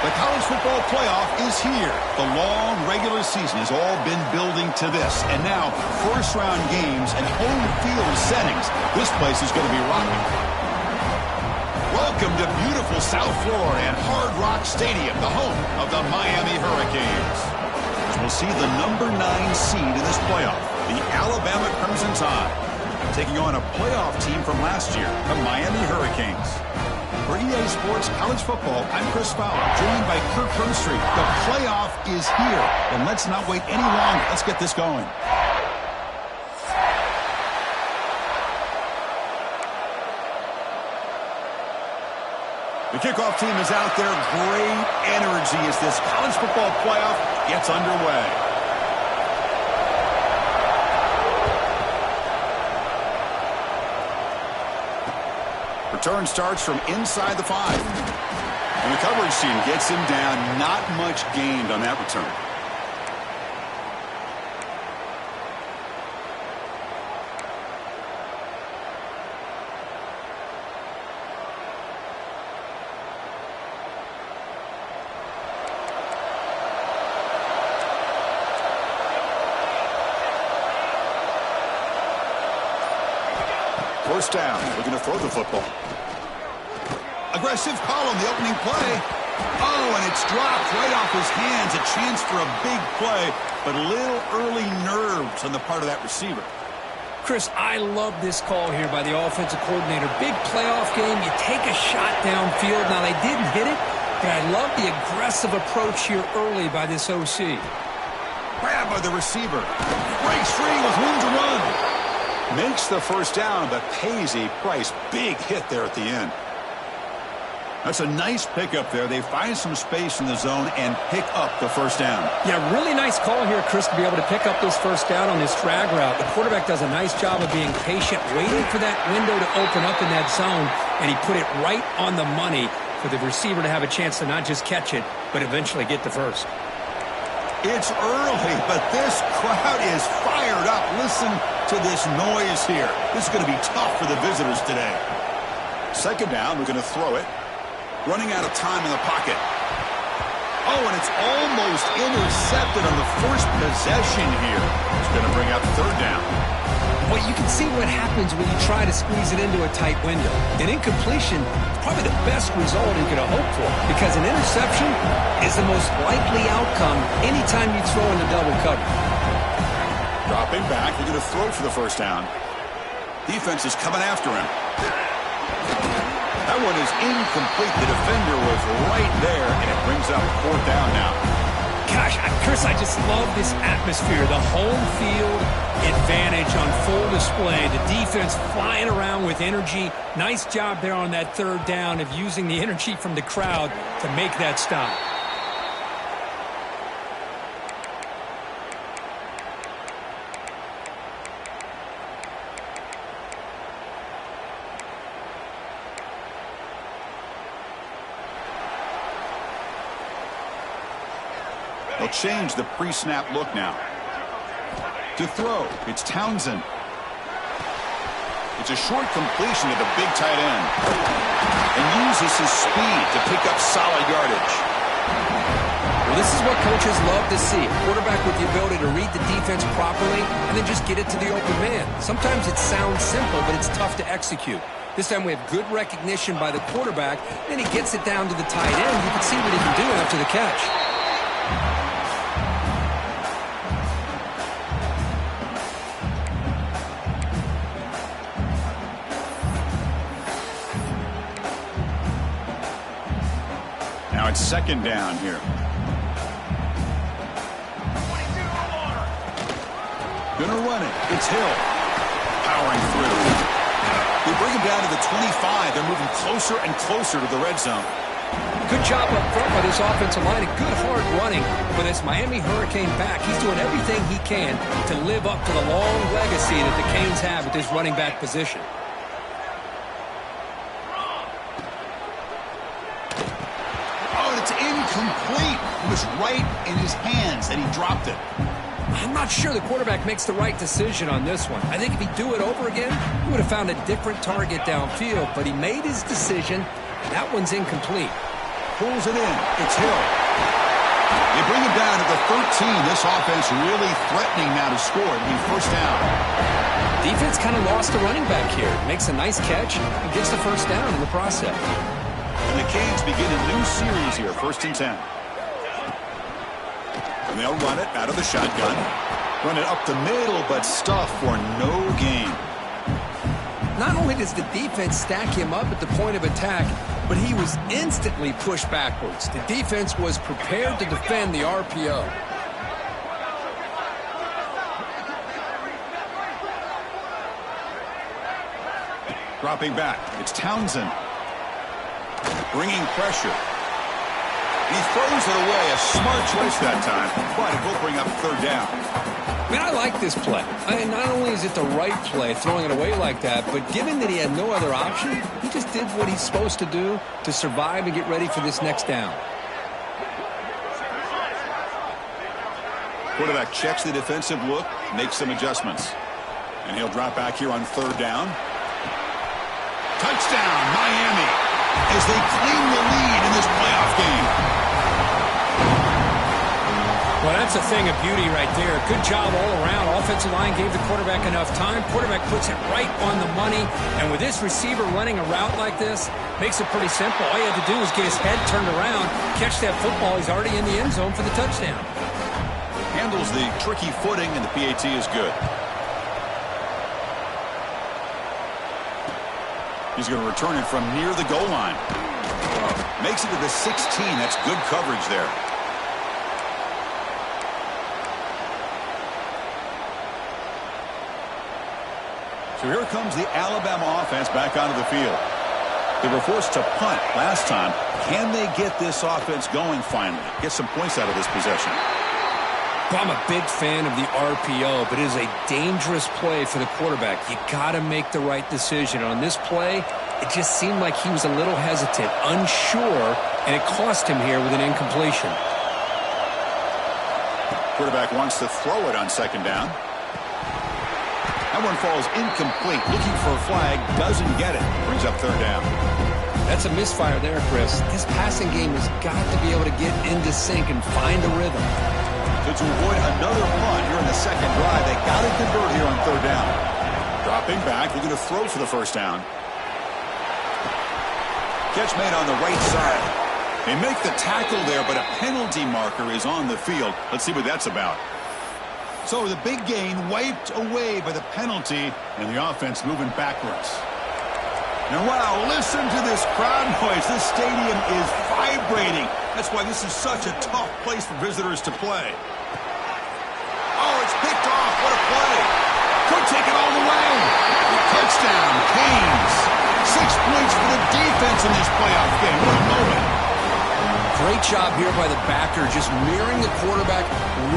The college football playoff is here. The long regular season has all been building to this. And now, first-round games and home field settings. This place is going to be rocking. Welcome to beautiful South Florida and Hard Rock Stadium, the home of the Miami Hurricanes. We'll see the number 9 seed in this playoff, the Alabama Crimson Tide, taking on a playoff team from last year, the Miami Hurricanes. For EA Sports College Football, I'm Chris Fowler, joined by Kirk Herbstreit. The playoff is here, and let's not wait any longer. Let's get this going. The kickoff team is out there. Great energy as this college football playoff gets underway. Return starts from inside the 5. And the coverage team gets him down. Not much gained on that return. First down, looking to throw the football. Aggressive call on the opening play. Oh, and it's dropped right off his hands. A chance for a big play, but a little early nerves on the part of that receiver. Chris, I love this call here by the offensive coordinator. Big playoff game. You take a shot downfield. Now, they didn't hit it, but I love the aggressive approach here early by this OC. Grab by the receiver. Breaks free with room to run. Makes the first down, but pays a price. Big hit there at the end. That's a nice pickup there. They find some space in the zone and pick up the first down. Yeah, really nice call here, Chris, to be able to pick up this first down on this drag route. The quarterback does a nice job of being patient, waiting for that window to open up in that zone, and he put it right on the money for the receiver to have a chance to not just catch it, but eventually get the first. It's early, but this crowd is fired up. Listen to this noise here. This is going to be tough for the visitors today. Second down, we're going to throw it. Running out of time in the pocket. Oh, and it's almost intercepted on the first possession here. It's going to bring out third down. Well, you can see what happens when you try to squeeze it into a tight window. An incompletion is probably the best result you could hope for, because an interception is the most likely outcome anytime you throw into double cover. Dropping back, they're going to throw for the first down. Defense is coming after him. That one is incomplete. The defender was right there, and it brings up fourth down now. Gosh, Chris, I just love this atmosphere. The home field advantage on full display. The defense flying around with energy. Nice job there on that third down of using the energy from the crowd to make that stop. They'll change the pre-snap look now. To throw, it's Townsend. It's a short completion to the big tight end. And uses his speed to pick up solid yardage. Well, this is what coaches love to see. A quarterback with the ability to read the defense properly and then just get it to the open man. Sometimes it sounds simple, but it's tough to execute. This time we have good recognition by the quarterback. Then he gets it down to the tight end. You can see what he can do after the catch. Now it's second down here. Gonna run it. It's Hill. Powering through. They bring him down to the 25. They're moving closer and closer to the red zone. Good job up front by this offensive line. A good hard running for this Miami Hurricane back. He's doing everything he can to live up to the long legacy that the Canes have at this running back position. Incomplete. It was right in his hands, and he dropped it. I'm not sure the quarterback makes the right decision on this one. I think if he'd do it over again, he would have found a different target downfield, but he made his decision. That one's incomplete. Pulls it in. It's Hill. They bring him down to the 13. This offense really threatening now to score. It'll be first down. Defense kind of lost a running back here. Makes a nice catch and gets the first down in the process. And the Canes begin a new series here, 1st and 10. And they'll run it out of the shotgun. Run it up the middle, but stuff for no gain. Not only does the defense stack him up at the point of attack, but he was instantly pushed backwards. The defense was prepared to defend the RPO. Dropping back, it's Townsend. Bringing pressure. He throws it away. A smart choice that time, but it will bring up 3rd down. Man, I like this play. Not only is it the right play, throwing it away like that, but given that he had no other option, he just did what he's supposed to do to survive and get ready for this next down. Quarterback checks the defensive look, makes some adjustments. And he'll drop back here on 3rd down. Touchdown, Miami, as they claim the lead in this playoff game. Well, that's a thing of beauty right there. Good job all around. Offensive line gave the quarterback enough time. Quarterback puts it right on the money. And with this receiver running a route like this, makes it pretty simple. All you have to do is get his head turned around, catch that football. He's already in the end zone for the touchdown. Handles the tricky footing, and the PAT is good. He's going to return it from near the goal line. Makes it to the 16. That's good coverage there. So here comes the Alabama offense back onto the field. They were forced to punt last time. Can they get this offense going finally? Get some points out of this possession. Well, I'm a big fan of the RPO, but it is a dangerous play for the quarterback. You got to make the right decision. On this play, it just seemed like he was a little hesitant, unsure, and it cost him here with an incompletion. Quarterback wants to throw it on 2nd down. That one falls incomplete. Looking for a flag, doesn't get it. Brings up 3rd down. That's a misfire there, Chris. This passing game has got to be able to get into sync and find a rhythm. So to avoid another punt here in the 2nd drive, they got to convert here on 3rd down. Dropping back, looking to throw for the first down. Catch made on the right side. They make the tackle there, but a penalty marker is on the field. Let's see what that's about. So the big gain wiped away by the penalty, and the offense moving backwards. And wow, listen to this crowd noise. This stadium is vibrating. That's why this is such a tough place for visitors to play. Oh, it's picked off. What a play. Could take it all the way. Touchdown, Canes. 6 points for the defense in this playoff game. What a moment. Great job here by the backer, just mirroring the quarterback,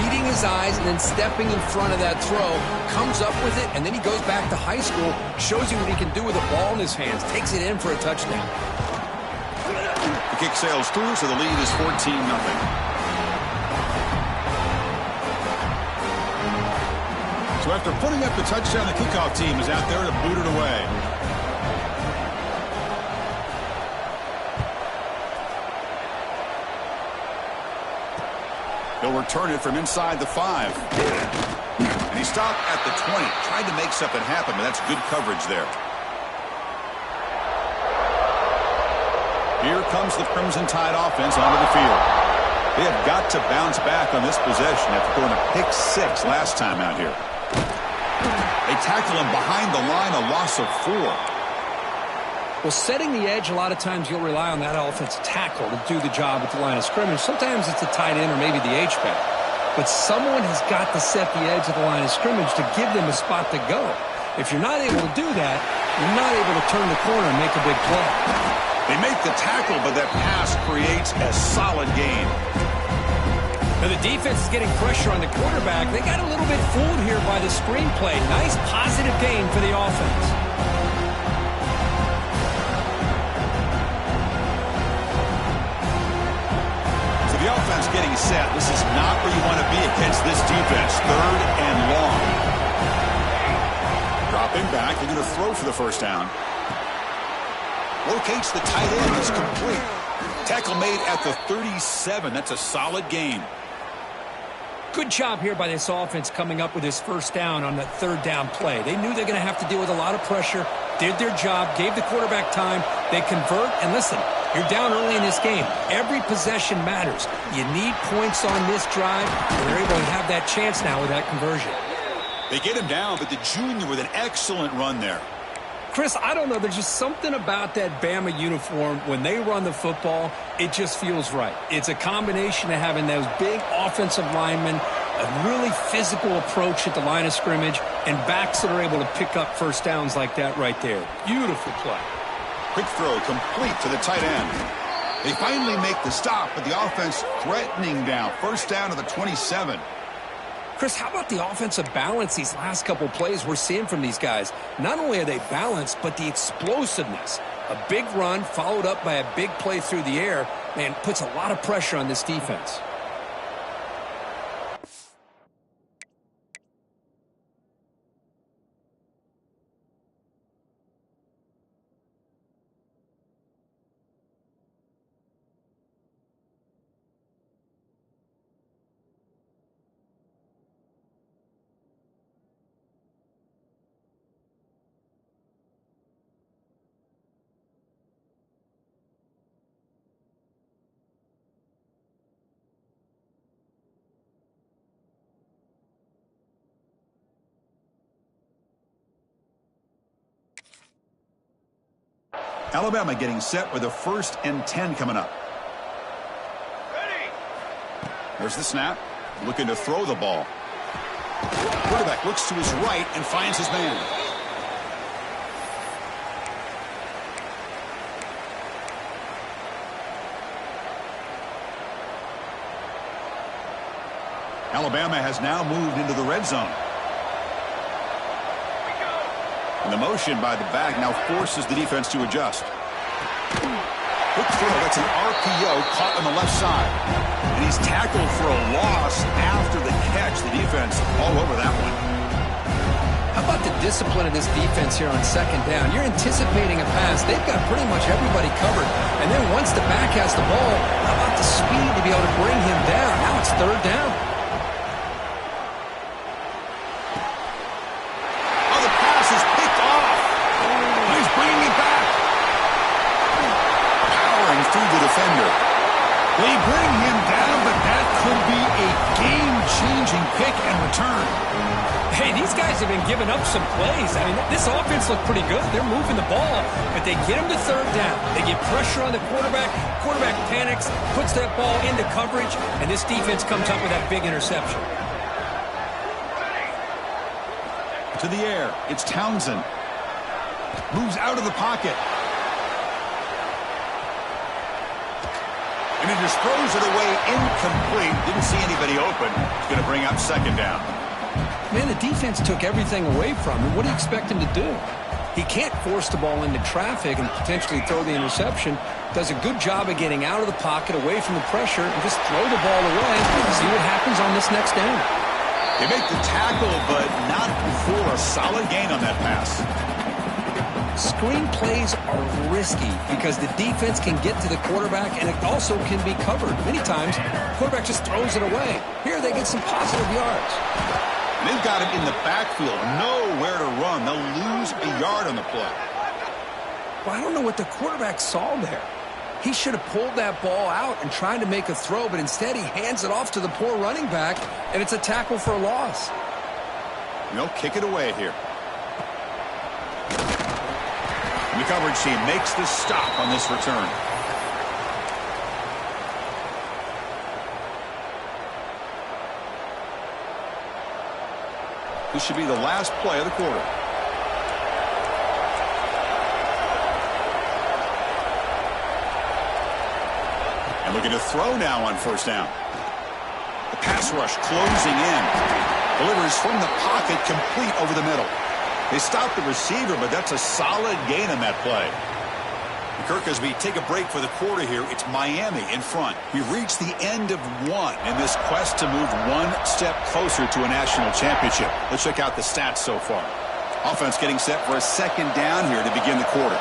reading his eyes, and then stepping in front of that throw. Comes up with it, and then he goes back to high school, shows you what he can do with a ball in his hands, takes it in for a touchdown. The kick sails through, so the lead is 14-0. So after putting up the touchdown, the kickoff team is out there to boot it away. He'll return it from inside the 5. And he stopped at the 20. Tried to make something happen, but that's good coverage there. Here comes the Crimson Tide offense onto the field. They have got to bounce back on this possession after throwing a pick 6 last time out here. They tackle him behind the line, a loss of 4. Well, setting the edge, a lot of times you'll rely on that offensive tackle to do the job at the line of scrimmage. Sometimes it's the tight end or maybe the H-back. But someone has got to set the edge of the line of scrimmage to give them a spot to go. If you're not able to do that, you're not able to turn the corner and make a big play. They make the tackle, but that pass creates a solid gain. Now the defense is getting pressure on the quarterback. They got a little bit fooled here by the screenplay. Nice positive gain for the offense. The offense getting set. This is not where you want to be against this defense. 3rd and long. Dropping back. They're going to throw for the first down. Locates the tight end. It's complete. Tackle made at the 37. That's a solid gain. Good job here by this offense coming up with his first down on that third down play. They knew they're going to have to deal with a lot of pressure, did their job, gave the quarterback time. They convert, and listen, you're down early in this game. Every possession matters. You need points on this drive, and they're able to have that chance now with that conversion. They get him down, but the junior with an excellent run there. Chris, I don't know. There's just something about that Bama uniform. When they run the football, it just feels right. It's a combination of having those big offensive linemen, a really physical approach at the line of scrimmage, and backs that are able to pick up first downs like that right there. Beautiful play. Quick throw complete to the tight end. They finally make the stop, but the offense threatening down. First down to the 27. Chris, how about the offensive balance these last couple plays we're seeing from these guys? Not only are they balanced, but the explosiveness. A big run followed up by a big play through the air, man, puts a lot of pressure on this defense. Alabama getting set with a 1st and 10 coming up. There's the snap. Looking to throw the ball. Quarterback looks to his right and finds his man. Alabama has now moved into the red zone. And the motion by the back now forces the defense to adjust. Quick throw. That's an RPO caught on the left side. And he's tackled for a loss after the catch. The defense all over that one. How about the discipline of this defense here on second down? You're anticipating a pass. They've got pretty much everybody covered. And then once the back has the ball, how about the speed to be able to bring him down? Now it's third down. Defender. They bring him down, but that could be a game-changing pick and return. Hey, these guys have been giving up some plays. I mean, this offense looked pretty good. They're moving the ball, but they get him to third down. They get pressure on the quarterback. Quarterback panics, puts that ball into coverage, and this defense comes up with that big interception. To the air. It's Townsend. Moves out of the pocket. And he just throws it away incomplete. Didn't see anybody open. He's going to bring up second down. Man, the defense took everything away from him. What do you expect him to do? He can't force the ball into traffic and potentially throw the interception. Does a good job of getting out of the pocket, away from the pressure, and just throw the ball away. See what happens on this next down. They make the tackle, but not before a solid gain on that pass. Screen plays are risky because the defense can get to the quarterback, and it also can be covered. Many times, the quarterback just throws it away. Here, they get some positive yards. And they've got him in the backfield, nowhere to run. They'll lose a yard on the play. Well, I don't know what the quarterback saw there. He should have pulled that ball out and tried to make a throw, but instead he hands it off to the poor running back, and it's a tackle for a loss. And they'll kick it away here. And the coverage team makes the stop on this return. This should be the last play of the quarter. And looking to throw now on first down. The pass rush closing in. Delivers from the pocket, complete over the middle. They stop the receiver, but that's a solid gain on that play. Kirk, as we take a break for the quarter here, it's Miami in front. We've reached the end of one in this quest to move one step closer to a national championship. Let's check out the stats so far. Offense getting set for a second down here to begin the quarter.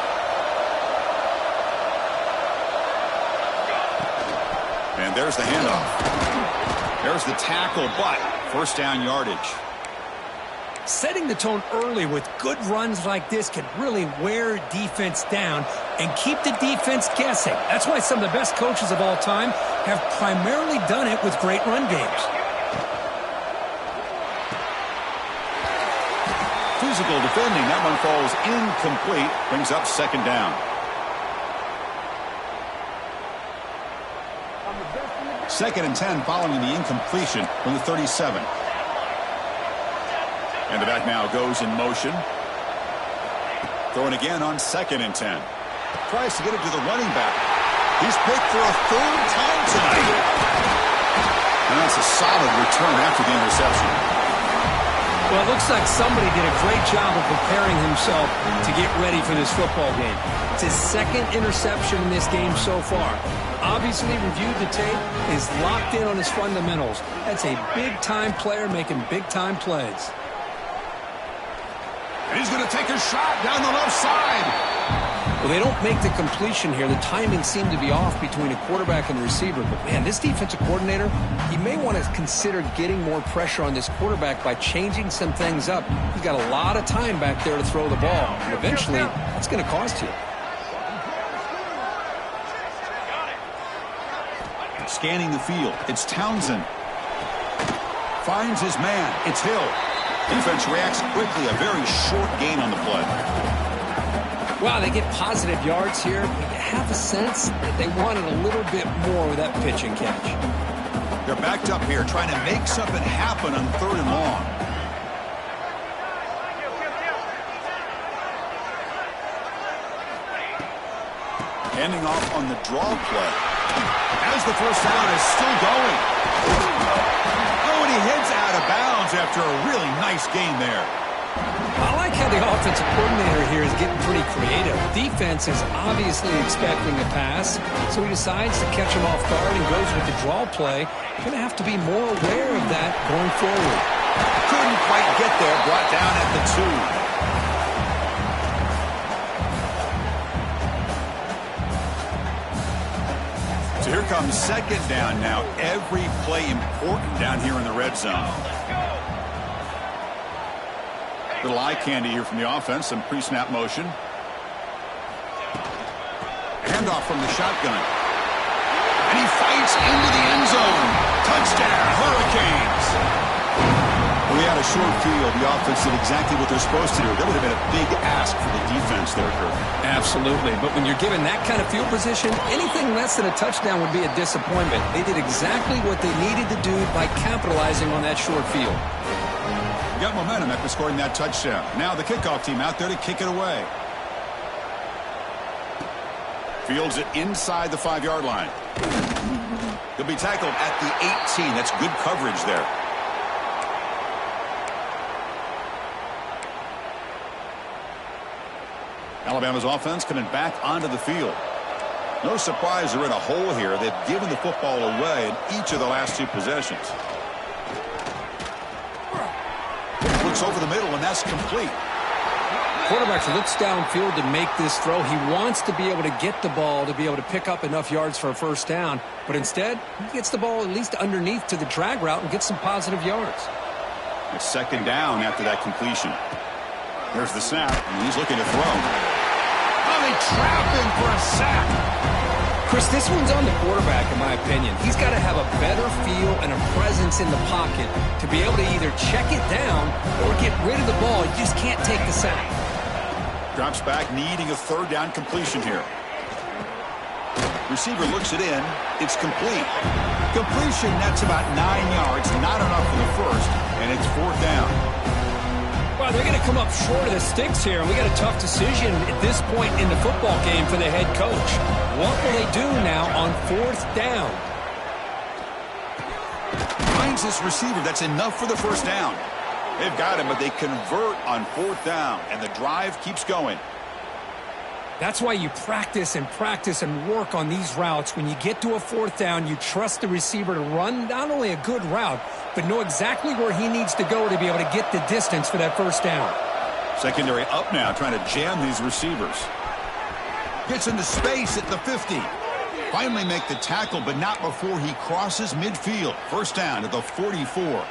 there's the handoff. There's the tackle, but first down yardage. Setting the tone early with good runs like this can really wear defense down and keep the defense guessing. That's why some of the best coaches of all time have primarily done it with great run games. Physical defending. That one falls incomplete. Brings up second down. Second and 10 following the incompletion from the 37. And the back now goes in motion. Throwing again on second and 10. Tries to get it to the running back. He's picked for a third time tonight. And that's a solid return after the interception. Well, it looks like somebody did a great job of preparing himself to get ready for this football game. It's his second interception in this game so far. Obviously reviewed the tape, is locked in on his fundamentals. That's a big-time player making big-time plays. And he's going to take a shot down the left side. Well, they don't make the completion here. The timing seemed to be off between a quarterback and the receiver. But, man, this defensive coordinator, he may want to consider getting more pressure on this quarterback by changing some things up. He's got a lot of time back there to throw the ball. And eventually, that's going to cost you. Scanning the field. It's Townsend. Finds his man. It's Hill. Defense reacts quickly. A very short gain on the play. Wow, they get positive yards here, but you have a sense that they wanted a little bit more with that pitch and catch. They're backed up here trying to make something happen on third and long. Handing off on the draw play. As the first down is still going. Oh, and he heads out of bounds after a really nice gain there. I like how the offensive coordinator here is getting pretty creative. Defense is obviously expecting a pass, so he decides to catch him off guard and goes with the draw play. Going to have to be more aware of that going forward. Couldn't quite get there. Brought down at the 2. So here comes second down now. Every play important down here in the red zone. Little eye candy here from the offense. Some pre-snap motion. Handoff from the shotgun. And he fights into the end zone. Touchdown, Hurricanes. We had a short field. The offense did exactly what they're supposed to do. That would have been a big ask for the defense there, Kurt. Absolutely. But when you're given that kind of field position, anything less than a touchdown would be a disappointment. They did exactly what they needed to do by capitalizing on that short field. Got momentum after scoring that touchdown. Now the kickoff team out there to kick it away. Fields it inside the 5-yard line. He'll be tackled at the 18. That's good coverage there. Alabama's offense coming back onto the field. No surprise they're in a hole here. They've given the football away in each of the last 2 possessions. Looks over the middle, and that's complete. Quarterback looks downfield to make this throw. He wants to be able to get the ball to be able to pick up enough yards for a first down. But instead, he gets the ball at least underneath to the drag route and gets some positive yards. It's second down after that completion. There's the snap, and he's looking to throw. Oh, they trap him for a sack. Chris, this one's on the quarterback, in my opinion. He's got to have a better feel and a presence in the pocket to be able to either check it down or get rid of the ball. You just can't take the sack. Drops back, needing a third down completion here. Receiver looks it in. It's complete. Completion, that's about 9 yards. Not enough for the first, and it's fourth down. Well, they're going to come up short of the sticks here, and we got a tough decision at this point in the football game for the head coach. What will they do now on fourth down? Finds this receiver. That's enough for the first down. They've got him, but they convert on fourth down, and the drive keeps going. That's why you practice and work on these routes. When you get to a fourth down, you trust the receiver to run not only a good route, but know exactly where he needs to go to be able to get the distance for that first down. Secondary up now, trying to jam these receivers. Gets into space at the 50. Finally make the tackle, but not before he crosses midfield. First down at the 44.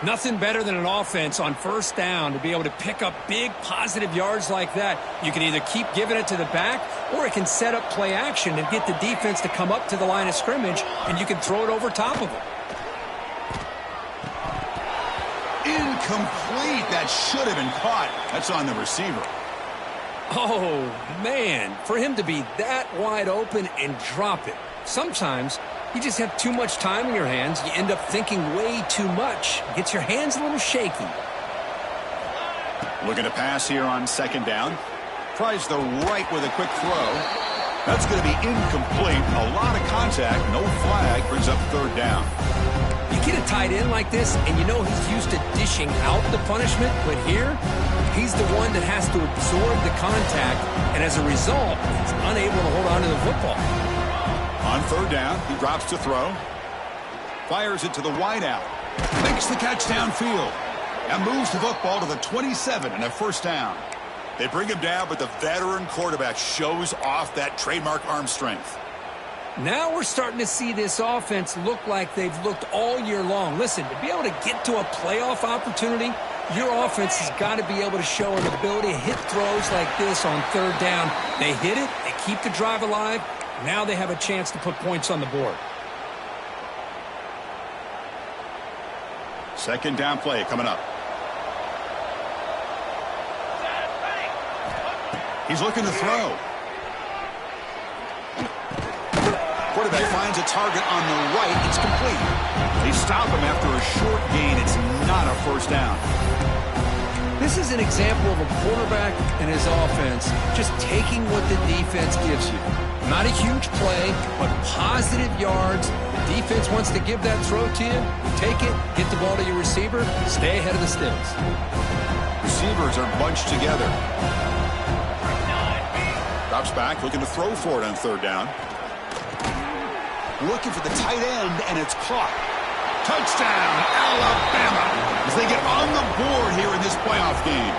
Nothing better than an offense on first down to be able to pick up big positive yards like that. You can either keep giving it to the back, or it can set up play action and get the defense to come up to the line of scrimmage, and you can throw it over top of them. Incomplete. That should have been caught. That's on the receiver. Oh, man, for him to be that wide open and drop it. Sometimes you just have too much time in your hands. You end up thinking way too much. Gets your hands a little shaky. Looking to pass here on second down. Tries the right with a quick throw. That's going to be incomplete. A lot of contact. No flag. Brings up third down. You get a tight end like this, and you know he's used to dishing out the punishment, but here, he's the one that has to absorb the contact, and as a result, he's unable to hold on to the football. On third down, he drops to throw. Fires it to the wideout. Makes the catch downfield. And moves the football to the 27 and a first down. They bring him down, but the veteran quarterback shows off that trademark arm strength. Now we're starting to see this offense look like they've looked all year long. Listen, to be able to get to a playoff opportunity, your offense has got to be able to show an ability to hit throws like this on third down. They hit it, they keep the drive alive. Now they have a chance to put points on the board. Second down play coming up. He's looking to throw. Quarterback finds a target on the right. It's complete. They stop him after a short gain. It's not a first down. This is an example of a quarterback and his offense just taking what the defense gives you. Not a huge play, but positive yards. The defense wants to give that throw to you. Take it, get the ball to your receiver, stay ahead of the sticks. Receivers are bunched together. Drops back, looking to throw for it on third down. Looking for the tight end, and it's caught. Touchdown, Alabama, as they get on the board here in this playoff game.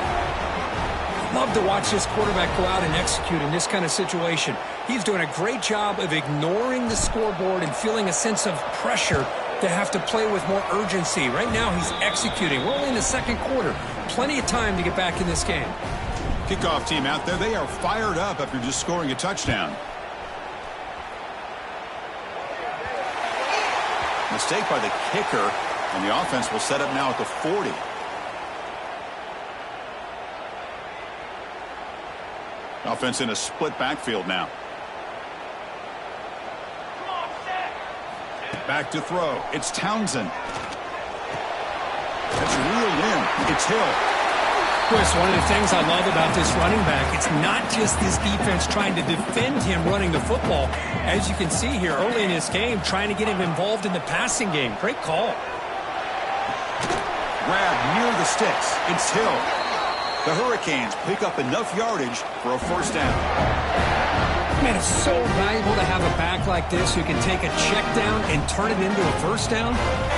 Love to watch this quarterback go out and execute in this kind of situation. He's doing a great job of ignoring the scoreboard and feeling a sense of pressure to have to play with more urgency. Right now, he's executing. We're only in the second quarter. Plenty of time to get back in this game. Kickoff team out there, they are fired up after just scoring a touchdown. Mistake by the kicker, and the offense will set up now at the 40. Offense in a split backfield now. Back to throw. It's Townsend. That's reeled in. It's Hill. Chris, one of the things I love about this running back, it's not just this defense trying to defend him running the football. As you can see here early in this game, trying to get him involved in the passing game. Great call. Grab near the sticks. It's Hill. The Hurricanes pick up enough yardage for a first down. Man, it's so valuable to have a back like this who can take a check down and turn it into a first down.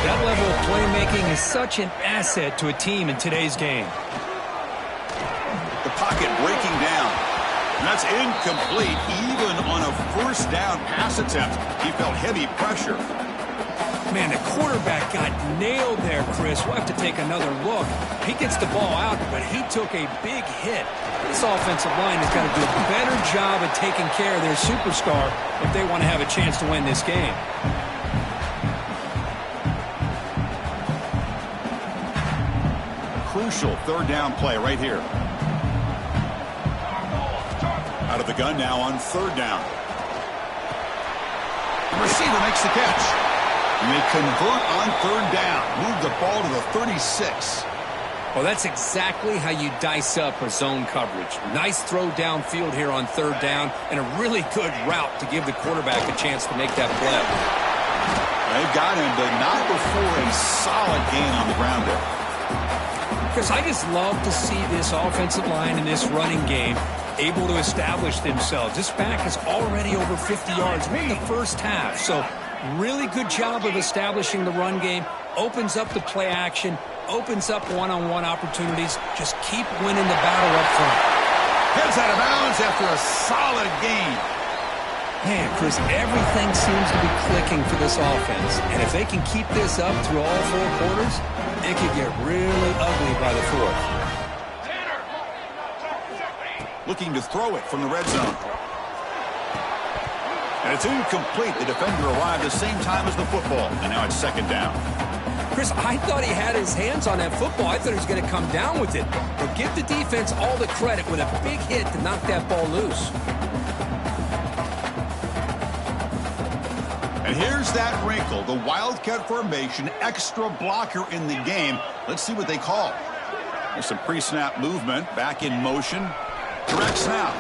That level of playmaking is such an asset to a team in today's game. The pocket breaking down. And that's incomplete. Even on a first down pass attempt, he felt heavy pressure. Man, the quarterback got nailed there, Chris. We'll have to take another look. He gets the ball out, but he took a big hit. This offensive line has got to do a better job of taking care of their superstar if they want to have a chance to win this game. Crucial third down play right here. Out of the gun now on third down. The receiver makes the catch. And they convert on third down. Move the ball to the 36. Well, that's exactly how you dice up a zone coverage. Nice throw downfield here on third down, and a really good route to give the quarterback a chance to make that play. They've got him, but not before a solid gain on the ground there. Chris, I just love to see this offensive line in this running game able to establish themselves. This back is already over 50 yards. We're in the first half, so really good job of establishing the run game. Opens up the play action, opens up one-on-one opportunities. Just keep winning the battle up front. Heads out of bounds after a solid gain. Man, Chris, everything seems to be clicking for this offense. And if they can keep this up through all 4 quarters, it could get really ugly by the 4th. Looking to throw it from the red zone. And it's incomplete. The defender arrived the same time as the football. And now it's 2nd down. Chris, I thought he had his hands on that football. I thought he was going to come down with it. But give the defense all the credit with a big hit to knock that ball loose. And here's that wrinkle. The Wildcat formation, extra blocker in the game. Let's see what they call. There's some pre-snap movement. Back in motion. Direct snap.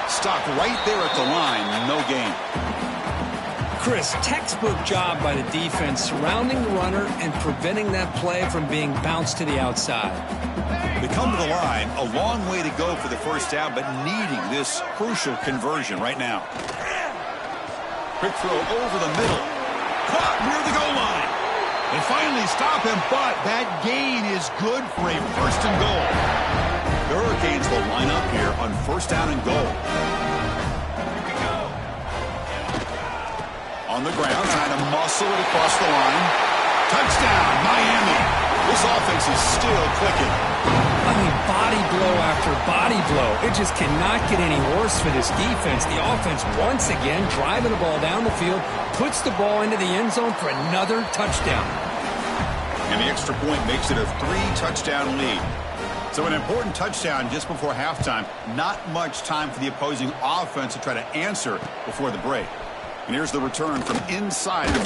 Stopped right there at the line. No gain. Chris, textbook job by the defense surrounding the runner and preventing that play from being bounced to the outside. They come to the line, a long way to go for the 1st down, but needing this crucial conversion right now. Quick throw over the middle. Caught near the goal line. They finally stop him, but that gain is good for a 1st and goal. The Hurricanes will line up here on 1st down and goal. On the ground, trying to muscle it across the line. Touchdown, Miami. This offense is still clicking. I mean, body blow after body blow. It just cannot get any worse for this defense. The offense, once again, driving the ball down the field, puts the ball into the end zone for another touchdown. And the extra point makes it a 3-touchdown lead. So an important touchdown just before halftime. Not much time for the opposing offense to try to answer before the break. And here's the return from inside the 5.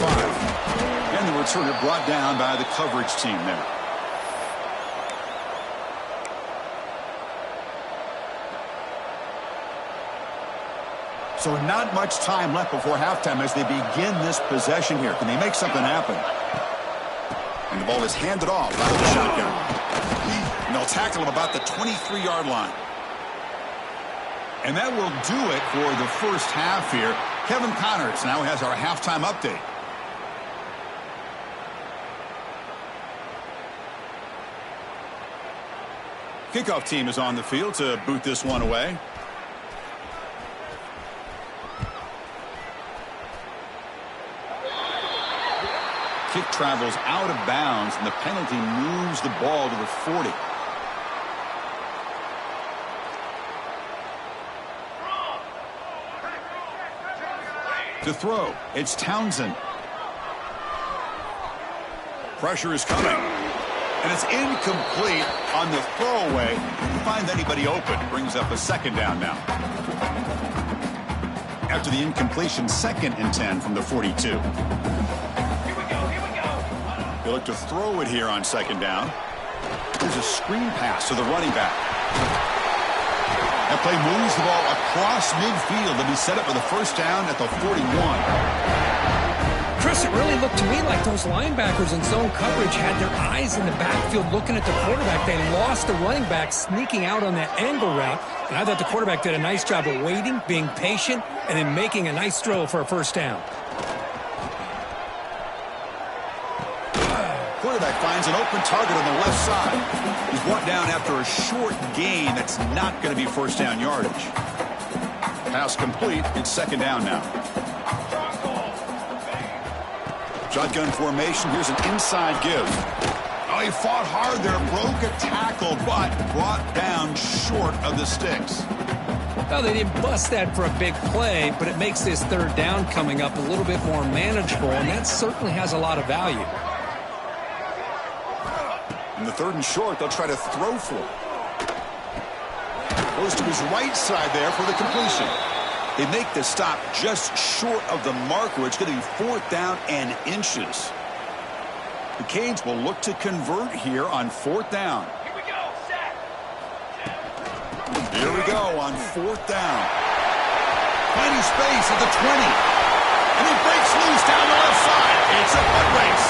And the returner brought down by the coverage team there. So not much time left before halftime as they begin this possession here. Can they make something happen? And the ball is handed off out of the shotgun. And they'll tackle him about the 23-yard line. And that will do it for the 1st half here. Kevin Connors now has our halftime update. Kickoff team is on the field to boot this one away. Kick travels out of bounds, and the penalty moves the ball to the 40. To throw, it's Townsend. Pressure is coming. And it's incomplete on the throwaway. Didn't find anybody open. Brings up a 2nd down now. After the incompletion, 2nd and 10 from the 42. Here we go. They look to throw it here on 2nd down. There's a screen pass to the running back. That play moves the ball across midfield and he set up for the 1st down at the 41. Chris, it really looked to me like those linebackers in zone coverage had their eyes in the backfield looking at the quarterback. They lost the running back sneaking out on that angle route. And I thought the quarterback did a nice job of waiting, being patient, and then making a nice throw for a 1st down. Quarterback finds an open target on the left side. He's brought down after a short gain that's not going to be 1st down yardage. Pass complete. It's 2nd down now. Shotgun formation. Here's an inside give. Oh, he fought hard there. Broke a tackle, but brought down short of the sticks. Well, they didn't bust that for a big play, but it makes this 3rd down coming up a little bit more manageable, and that certainly has a lot of value. In the 3rd and short, they'll try to throw for it. Goes to his right side there for the completion. They make the stop just short of the marker. It's going to be 4th down and inches. The Canes will look to convert here on 4th down. Here we go on 4th down. Finding space at the 20. And he breaks loose down the left side. It's a foot race.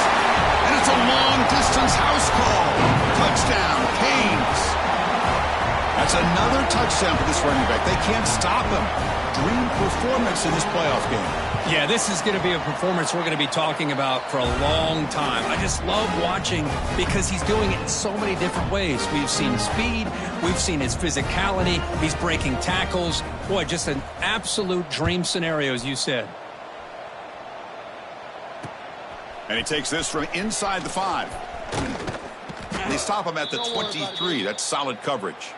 And it's a long-distance house call. Touchdown, Canes. That's another touchdown for this running back. They can't stop him. dream performance in this playoff game? Yeah, this is going to be a performance we're going to be talking about for a long time. I just love watching because he's doing it in so many different ways. We've seen speed. We've seen his physicality. He's breaking tackles. Boy, just an absolute dream scenario, as you said. And he takes this from inside the 5. They stop him at the 23. That's solid coverage.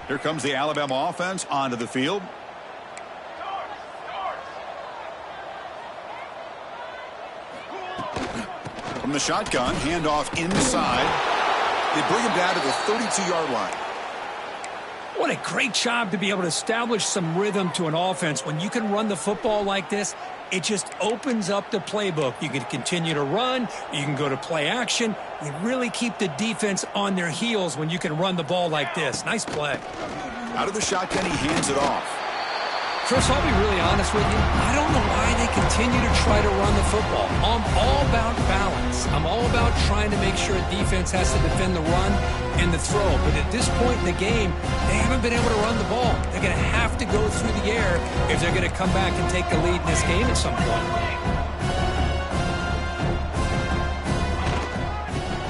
Here comes the Alabama offense onto the field. From the shotgun, handoff inside. They bring him down to the 32-yard line. What a great job to be able to establish some rhythm to an offense. When you can run the football like this, it just opens up the playbook. You can continue to run. You can go to play action. You really keep the defense on their heels when you can run the ball like this. Nice play. Out of the shotgun, he hands it off. Chris, I'll be really honest with you. I don't know why they continue to try to run the football. I'm all about balance. I'm all about trying to make sure a defense has to defend the run and the throw. But at this point in the game, they haven't been able to run the ball. They're going to have to go through the air if they're going to come back and take the lead in this game at some point.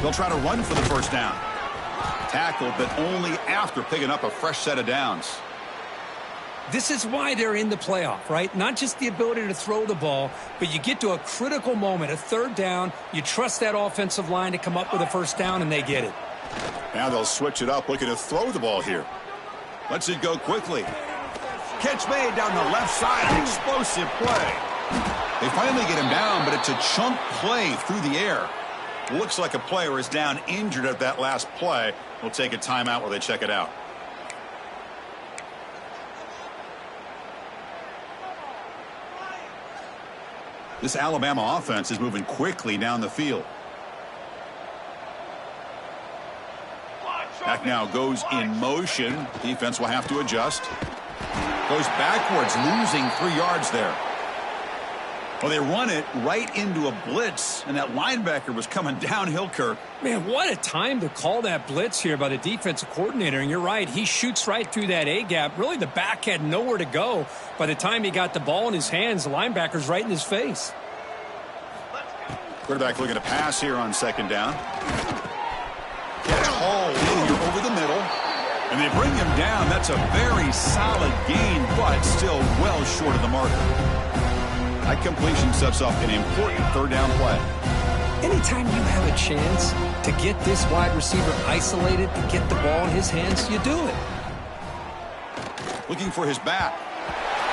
They'll try to run for the first down. Tackled, but only after picking up a fresh set of downs. This is why they're in the playoff, right? Not just the ability to throw the ball, but you get to a critical moment, a third down. You trust that offensive line to come up with a first down, and they get it. Now they'll switch it up, looking to throw the ball here. Lets it go quickly. Catch made down the left side. An explosive play. They finally get him down, but it's a chunk play through the air. Looks like a player is down injured at that last play. We'll take a timeout while they check it out. This Alabama offense is moving quickly down the field. Back now goes in motion. Defense will have to adjust. Goes backwards, losing 3 yards there. Well, they run it right into a blitz, and that linebacker was coming downhill, Kirk. Man, what a time to call that blitz here by the defensive coordinator. And you're right, he shoots right through that A-gap. Really, the back had nowhere to go. By the time he got the ball in his hands, the linebacker's right in his face. Quarterback looking to pass here on second down. Gets hauled in here over the middle. And they bring him down. That's a very solid gain, but still well short of the marker. That completion sets up an important third down play. Anytime you have a chance to get this wide receiver isolated, to get the ball in his hands, you do it. Looking for his back.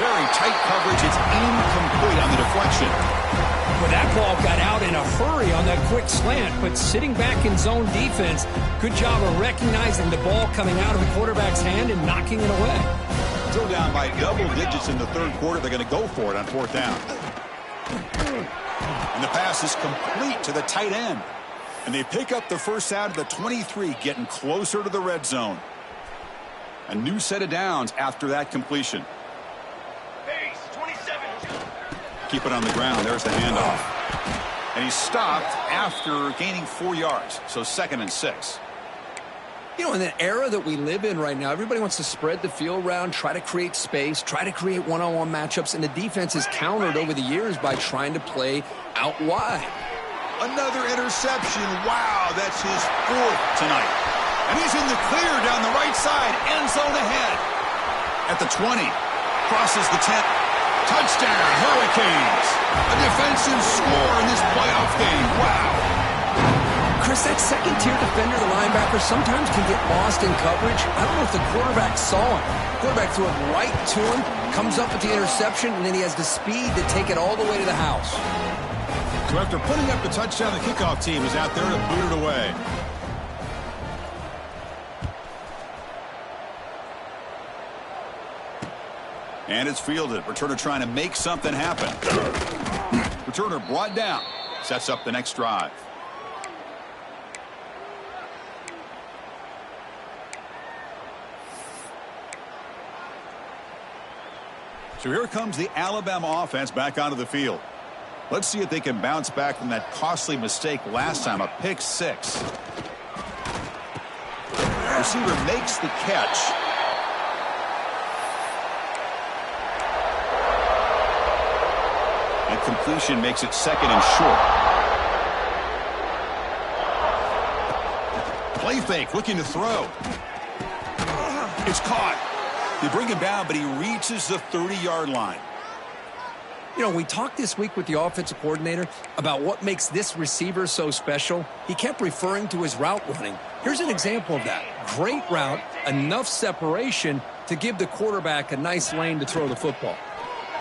Very tight coverage. It's incomplete on the deflection. Well, that ball got out in a hurry on that quick slant, but sitting back in zone defense, good job of recognizing the ball coming out of the quarterback's hand and knocking it away. Still down by double digits in the third quarter. They're going to go for it on fourth down. And the pass is complete to the tight end. And they pick up the first out of the 23, getting closer to the red zone. A new set of downs after that completion. Keep it on the ground. There's the handoff. And he's stopped after gaining 4 yards. So 2nd and 6. You know, in the era that we live in right now, everybody wants to spread the field around, try to create space, try to create one-on-one matchups, and the defense is countered over the years by trying to play out wide. Another interception. Wow, that's his 4th tonight. And he's in the clear down the right side. End zone ahead. At the 20. Crosses the 10. Touchdown, Hurricanes. A defensive score in this playoff game. Wow. Chris, that second-tier defender, the linebacker, sometimes can get lost in coverage. I don't know if the quarterback saw him. The quarterback threw it right to him, comes up with the interception, and then he has the speed to take it all the way to the house. So after putting up the touchdown, the kickoff team is out there to boot it away. And it's fielded. Returner trying to make something happen. Returner brought down. Sets up the next drive. So here comes the Alabama offense back onto the field. Let's see if they can bounce back from that costly mistake last time, a pick 6. Receiver makes the catch. And completion makes it second and short. Play fake, looking to throw. It's caught. They bring him down, but he reaches the 30-yard line. You know, we talked this week with the offensive coordinator about what makes this receiver so special. He kept referring to his route running. Here's an example of that. Great route, enough separation to give the quarterback a nice lane to throw the football.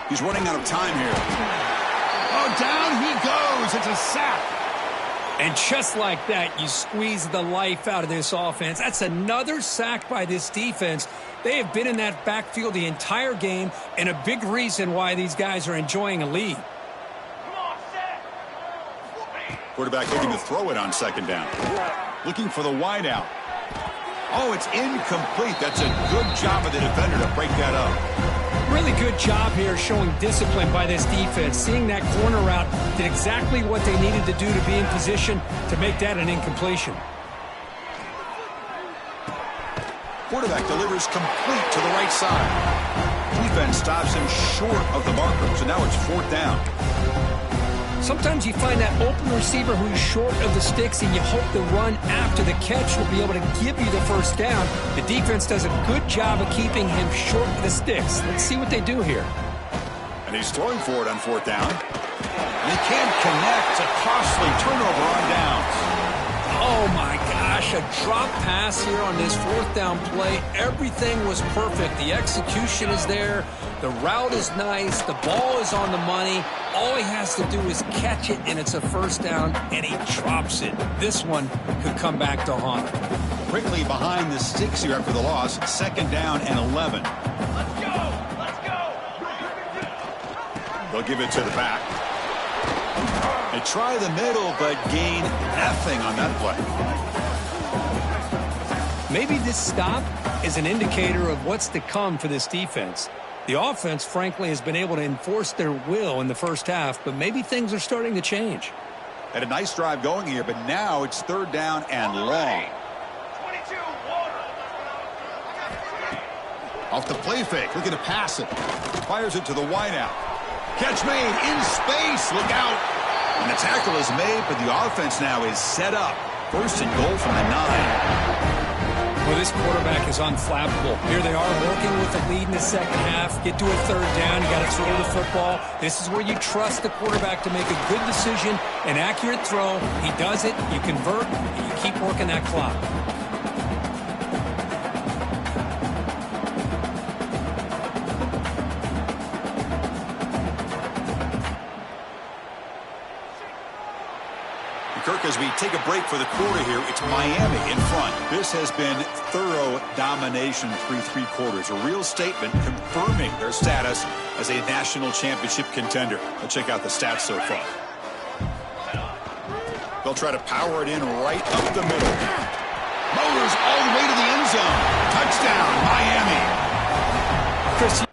He's running out of time here. Oh, down he goes. It's a sack. And just like that, you squeeze the life out of this offense. That's another sack by this defense. They have been in that backfield the entire game, and a big reason why these guys are enjoying a lead. Quarterback looking to throw it on second down. Looking for the wide out. Oh, it's incomplete. That's a good job of the defender to break that up. Really good job here showing discipline by this defense. Seeing that corner route did exactly what they needed to do to be in position to make that an incompletion. Quarterback delivers complete to the right side. Defense stops him short of the marker, so now it's fourth down. Sometimes you find that open receiver who's short of the sticks, and you hope the run after the catch will be able to give you the first down. The defense does a good job of keeping him short of the sticks. Let's see what they do here. And he's throwing for it on fourth down. And he can't connect. A costly turnover on downs. Oh, my gosh, a drop pass here on this fourth down play. Everything was perfect. The execution is there. The route is nice. The ball is on the money. All he has to do is catch it, and it's a first down, and he drops it. This one could come back to haunt him. Quickly behind the sticks here after the loss. Second down and 11. Let's go! Let's go! They'll give it to the back. They try the middle, but gain nothing on that play. Maybe this stop is an indicator of what's to come for this defense. The offense, frankly, has been able to enforce their will in the first half, but maybe things are starting to change. Had a nice drive going here, but now it's third down and long. 22, Off the play fake, looking to pass it. Fires it to the wideout. Catch made in space. Look out. And the tackle is made, but the offense now is set up. First and goal from the 9. Well, this quarterback is unflappable. Here they are working with the lead in the second half. Get to a third down. You got to throw the football. This is where you trust the quarterback to make a good decision, an accurate throw. He does it. You convert, and you keep working that clock. Kirk, as we take a break for the quarter here, it's Miami in front. This has been thorough domination through three quarters. A real statement confirming their status as a national championship contender. Let's check out the stats so far. They'll try to power it in right up the middle. Motors all the way to the end zone. Touchdown, Miami. Chris,